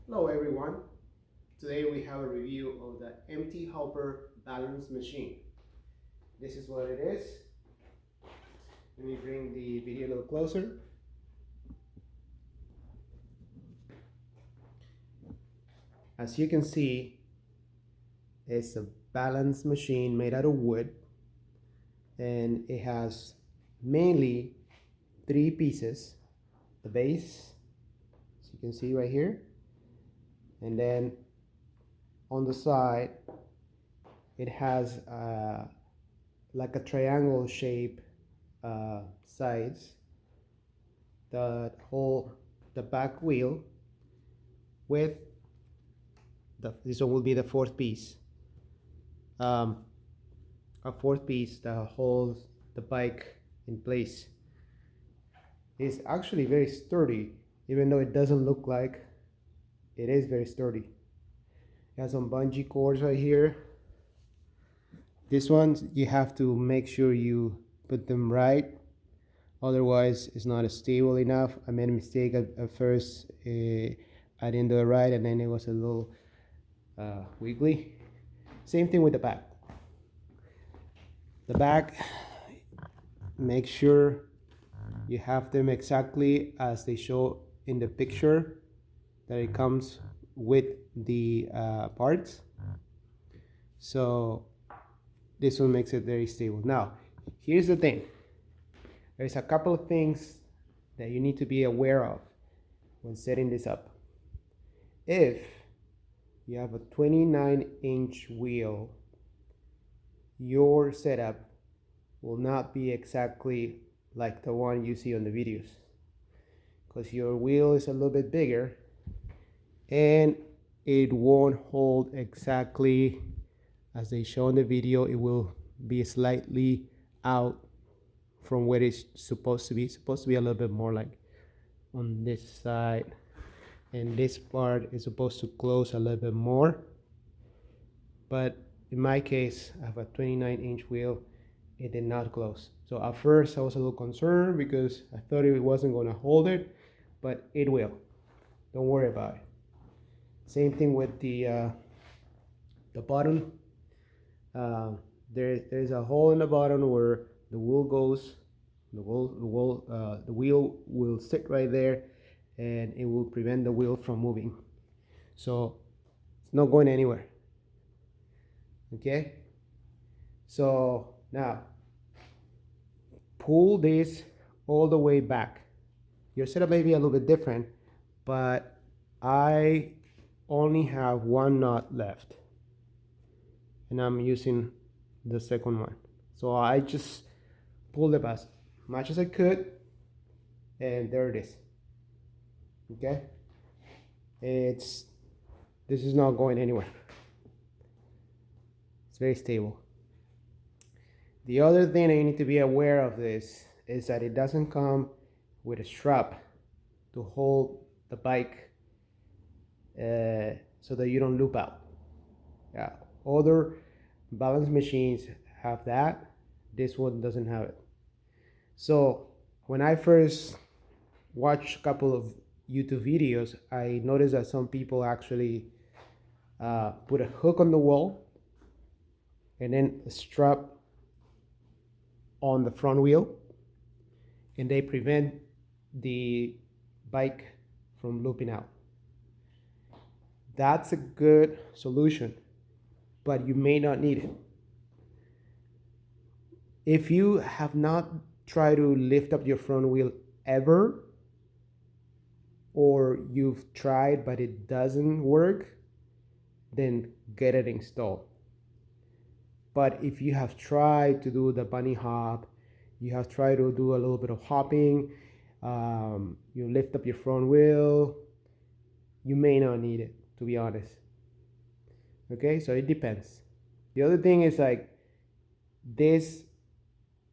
Hello everyone. Today we have a review of the MTB Hopper balance machine. This is what it is. Let me bring the video a little closer. As you can see, it's a balance machine made out of wood, and it has mainly three pieces: the base, as you can see right here, and then on the side it has like a triangle shape sides that hold the back wheel with this one will be the fourth piece, a fourth piece that holds the bike in place. It's actually very sturdy, even though it doesn't look like. It is very sturdy. It has some bungee cords right here. This one you have to make sure you put them right, otherwise it's not stable enough. I made a mistake at first. I didn't do it right, and then it was a little wiggly. Same thing with the back. The back, make sure you have them exactly as they show in the picture, that it comes with the parts. So this one makes it very stable. Now, here's the thing. There's a couple of things that you need to be aware of when setting this up. If you have a 29-inch wheel, your setup will not be exactly like the one you see on the videos, because your wheel is a little bit bigger and it won't hold exactly as they show in the video. It will be slightly out from where it's supposed to be. It's supposed to be a little bit more like on this side, and this part is supposed to close a little bit more. But in my case, I have a 29-inch wheel. It did not close. So at first I was a little concerned because I thought it wasn't going to hold it, but it will. Don't worry about it. Same thing with the bottom. There's a hole in the bottom where the wheel goes. The wheel will sit right there, and it will prevent the wheel from moving. So it's not going anywhere. Okay. So now pull this all the way back. Your setup may be a little bit different, but I only have one knot left, and I'm using the second one. So I just pulled it as much as I could, and there it is. Okay, this is not going anywhere. It's very stable. The other thing that you need to be aware of this is that it doesn't come with a strap to hold the bike so that you don't loop out. Yeah, other balance machines have that. This one doesn't have it. So when I first watched a couple of YouTube videos, I noticed that some people actually put a hook on the wall and then a strap on the front wheel, and they prevent the bike from looping out. That's a good solution, but you may not need it. If you have not tried to lift up your front wheel ever, or you've tried but it doesn't work, then get it installed. But if you have tried to do the bunny hop, you have tried to do a little bit of hopping, you lift up your front wheel, you may not need it, to be honest. Okay, so it depends. The other thing is, like, this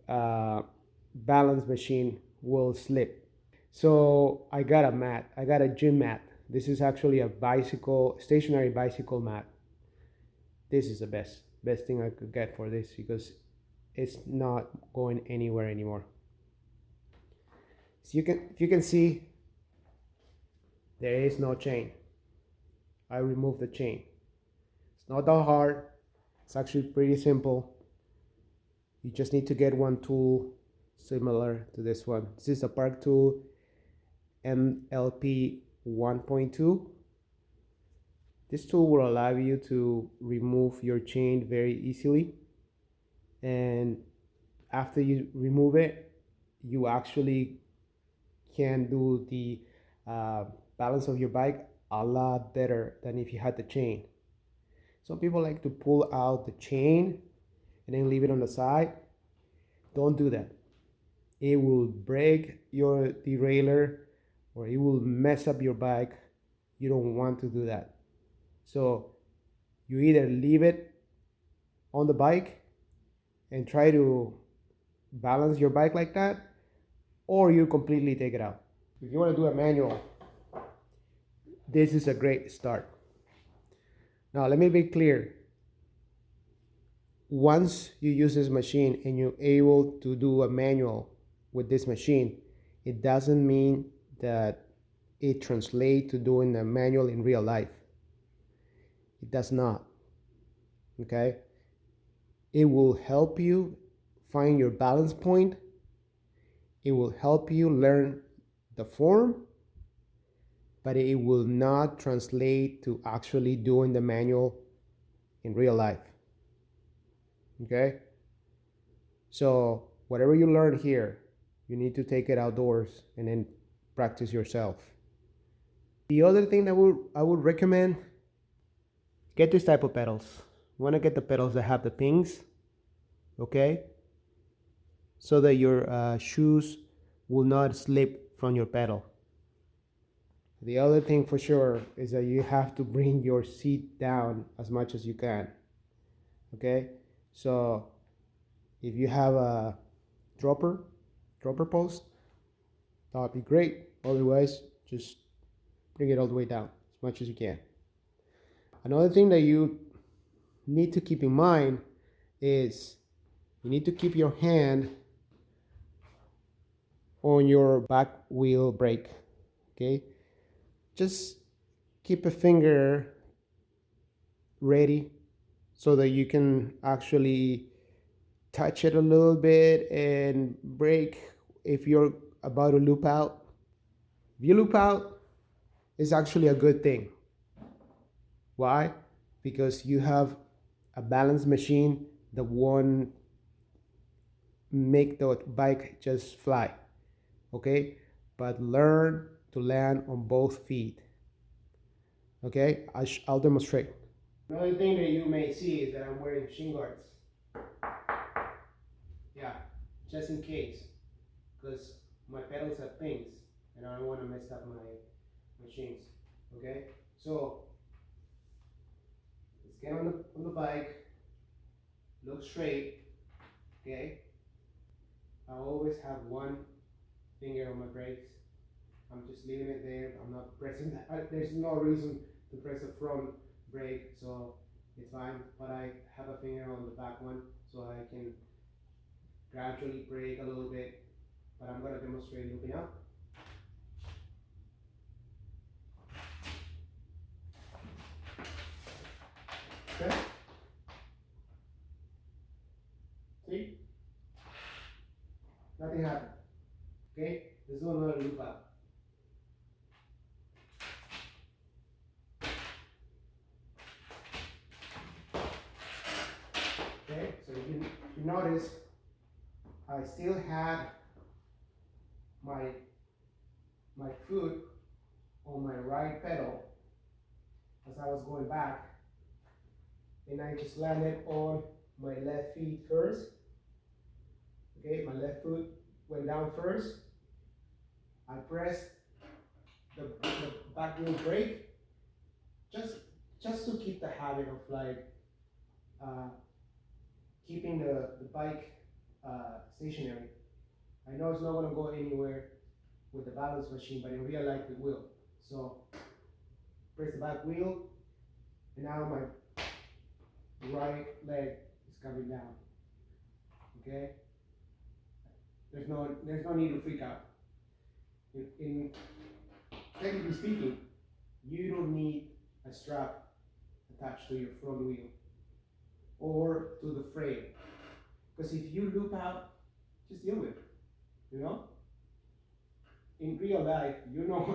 balance machine will slip. So I got a mat. I got a gym mat. This is actually a stationary bicycle mat. This is the best thing I could get for this, because it's not going anywhere anymore. So if you can see, there is no chain. I remove the chain. It's not that hard. It's actually pretty simple. You just need to get one tool similar to this one. This is a Park Tool MLP 1.2. This tool will allow you to remove your chain very easily. And after you remove it, you actually can do the balance of your bike a lot better than if you had the chain. Some people like to pull out the chain and then leave it on the side. Don't do that. It will break your derailleur or it will mess up your bike. You don't want to do that. So you either leave it on the bike and try to balance your bike like that, or you completely take it out. If you want to do a manual, this is a great start. Now, let me be clear. Once you use this machine and you're able to do a manual with this machine, it doesn't mean that it translates to doing a manual in real life. It does not. Okay? It will help you find your balance point. It will help you learn the form, but it will not translate to actually doing the manual in real life. Okay? So whatever you learn here, you need to take it outdoors and then practice yourself. The other thing that I would recommend, get this type of pedals. You want to get the pedals that have the pings, okay? So that your shoes will not slip from your pedal. The other thing for sure is that you have to bring your seat down as much as you can, okay? So if you have a dropper post, that would be great. Otherwise, just bring it all the way down as much as you can. Another thing that you need to keep in mind is you need to keep your hand on your back wheel brake, okay? Just keep a finger ready so that you can actually touch it a little bit and brake if you're about to loop out. If you loop out, it's actually a good thing. Why? Because you have a balance machine that won't make the bike just fly, okay? But learn to land on both feet, okay? I'll demonstrate. Another thing that you may see is that I'm wearing shin guards. Yeah, just in case, because my pedals have pings and I don't want to mess up my shins, okay? So let's get on the bike, look straight, okay? I always have one finger on my brakes. I'm just leaving it there. I'm not pressing that. There's no reason to press the front brake, so it's fine. But I have a finger on the back one, so I can gradually brake a little bit. But I'm going to demonstrate looping out. Okay. See? Nothing happened. Okay? Let's do another loop out. Okay, so you notice I still had my foot on my right pedal as I was going back, and I just landed on my left feet first. Okay, my left foot went down first. I pressed the back wheel brake just to keep the habit of like keeping the bike stationary. I know it's not going to go anywhere with the balance machine, but in real life it will. So press the back wheel, and now my right leg is coming down. Okay? There's no need to freak out. In technically speaking, you don't need a strap attached to your front wheel or to the frame. Because if you loop out, just deal with it. You know? In real life, you're not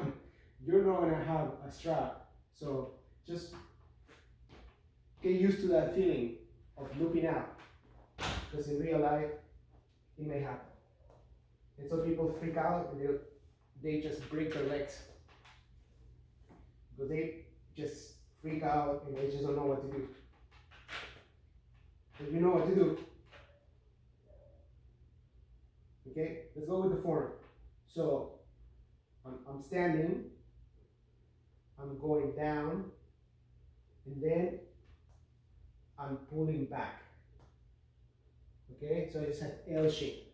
gonna have a strap. So just get used to that feeling of looping out. Because in real life, it may happen. And so people freak out and they just break their legs. Because they just freak out and they just don't know what to do. But you know what to do. Okay, let's go with the form. So I'm standing, I'm going down, and then I'm pulling back. Okay, so it's an L shape.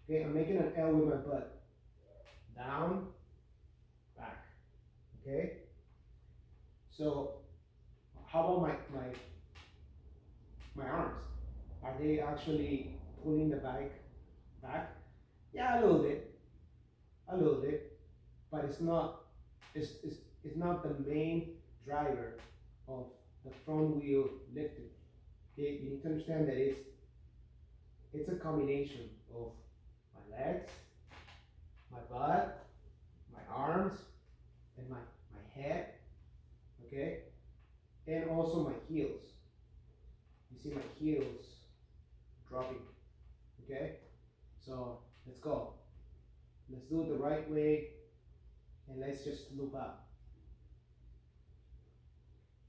Okay, I'm making an L with my butt. Down, back. Okay, so how about my arms? Are they actually pulling the bike back? Yeah, a little bit, but it's not the main driver of the front wheel lifting. Okay, you need to understand that it's a combination of my legs, my butt, my arms, and my head. Okay, and also my heels. You see my heels dropping. Okay, so let's go. Let's do it the right way, and let's just loop out.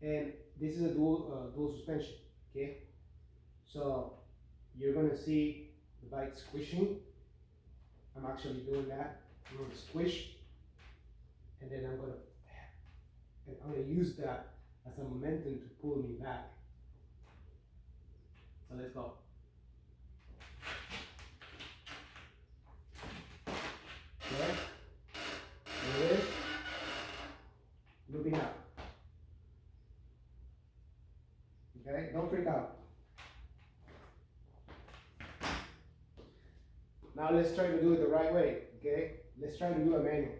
And this is a dual suspension. Okay, so you're gonna see the bike squishing. I'm actually doing that. I'm gonna squish, and then I'm gonna use that as a momentum to pull me back. So let's go. Okay, there it is. Looping out. Okay, don't freak out. Now let's try to do it the right way. Okay, let's try to do a manual.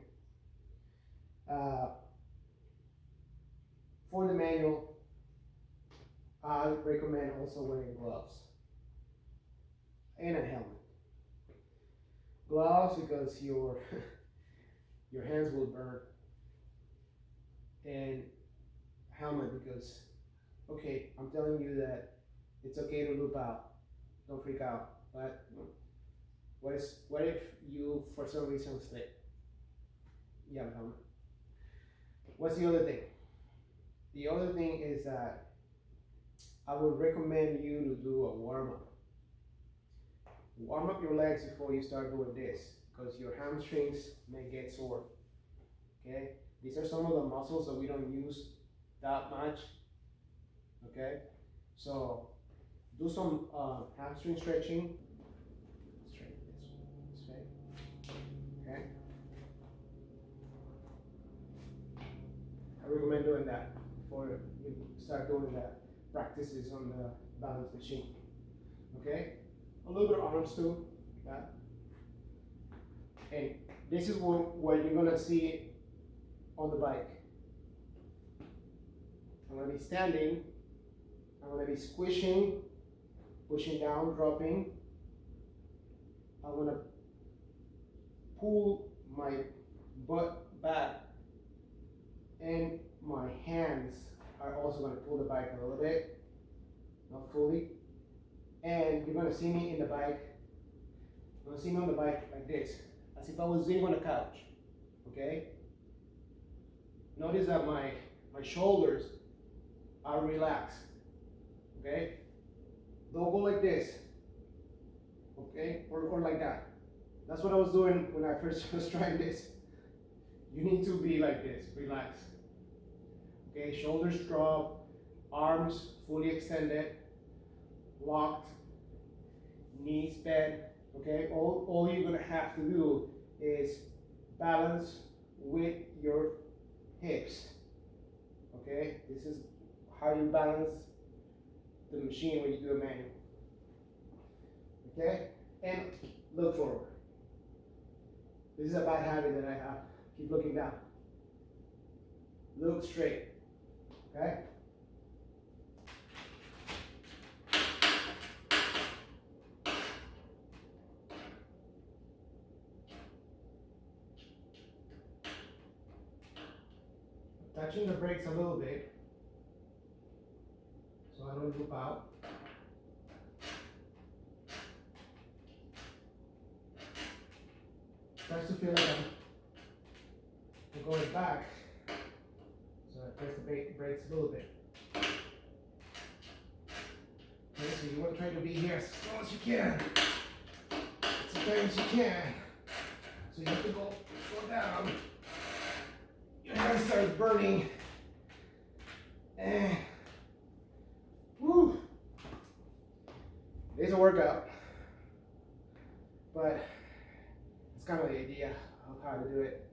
For the manual, I would recommend also wearing gloves and a helmet. Gloves because your hands will burn, and helmet because, okay, I'm telling you that it's okay to loop out, don't freak out, but what if you for some reason slip? You have a helmet. What's the other thing? The other thing is that I would recommend you to do a warm-up. Warm up your legs before you start doing this, because your hamstrings may get sore. Okay, these are some of the muscles that we don't use that much. Okay, so do some hamstring stretching. Straight this way. Okay, I recommend doing that before you start doing the practices on the balance machine. Okay. A little bit of arms too, like that. And this is what you're gonna see on the bike. I'm gonna be standing, I'm gonna be squishing, pushing down, dropping. I'm gonna pull my butt back, and my hands are also gonna pull the bike a little bit, not fully. And you're gonna see me in the bike. You're gonna see me on the bike like this, as if I was sitting on a couch. Okay? Notice that my shoulders are relaxed. Okay? Don't go like this. Okay? Or like that. That's what I was doing when I first was trying this. You need to be like this, relaxed. Okay, shoulders drop, arms fully extended, locked, knees bent. Okay, all you're gonna have to do is balance with your hips. Okay, this is how you balance the machine when you do a manual. Okay, and look forward. This is a bad habit that I have. Keep looking down. Look straight. Okay? Touching the brakes a little bit so I don't loop out. Starts to feel like I'm going back, so I press the brakes a little bit. Okay, so you want to try to be here as slow as you can, as fast as you can. So you have to go down. Your hand starts burning, and woo! It's a workout, but it's kind of the idea of how to do it.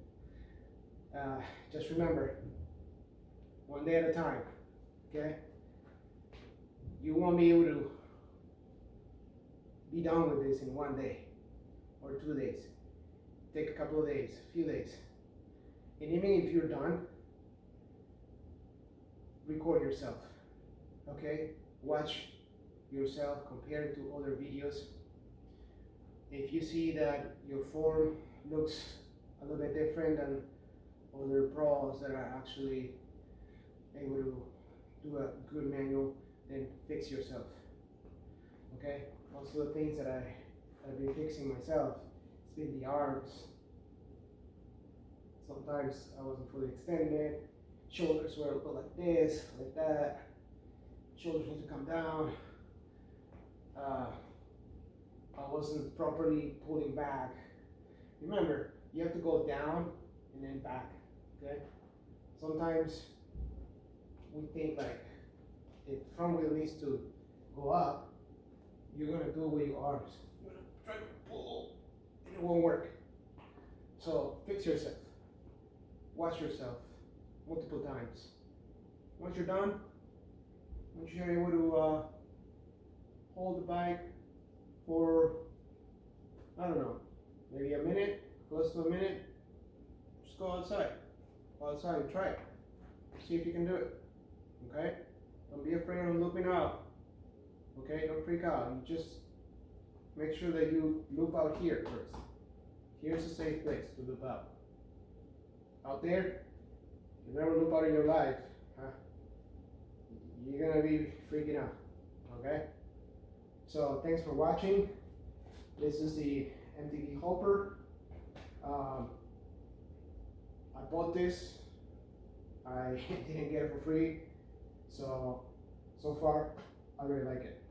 Just remember, one day at a time, okay? You won't be able to be done with this in one day or 2 days. Take a couple of days, a few days. And even if you're done, record yourself, okay? Watch yourself, compare it to other videos. If you see that your form looks a little bit different than other pros that are actually able to do a good manual, then fix yourself. Okay? Also the things that I've been fixing myself, it's been the arms. Sometimes I wasn't fully extended, shoulders were like this, like that. Shoulders need to come down. I wasn't properly pulling back. Remember, you have to go down and then back, okay? Sometimes we think like, if the front wheel needs to go up, you're gonna do it with your arms. You're gonna try to pull, and it won't work. So fix yourself. Watch yourself multiple times. Once you're done, once you're able to hold the bike for, I don't know, maybe a minute, close to a minute, just go outside. Go outside and try it. See if you can do it, okay? Don't be afraid of looping out, okay? Don't freak out. You just make sure that you loop out here first. Here's a safe place to loop out. Out there, you never loop out in your life, you're gonna be freaking out, okay? So thanks for watching. This is the MTB Hopper. I bought this. I didn't get it for free. So far, I really like it.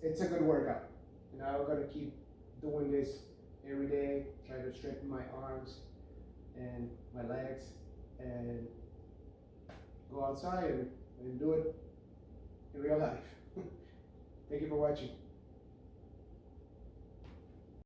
It's a good workout. You know, I'm gonna keep doing this every day. Try to strengthen my arms and my legs, and go outside and do it in real life. Thank you for watching.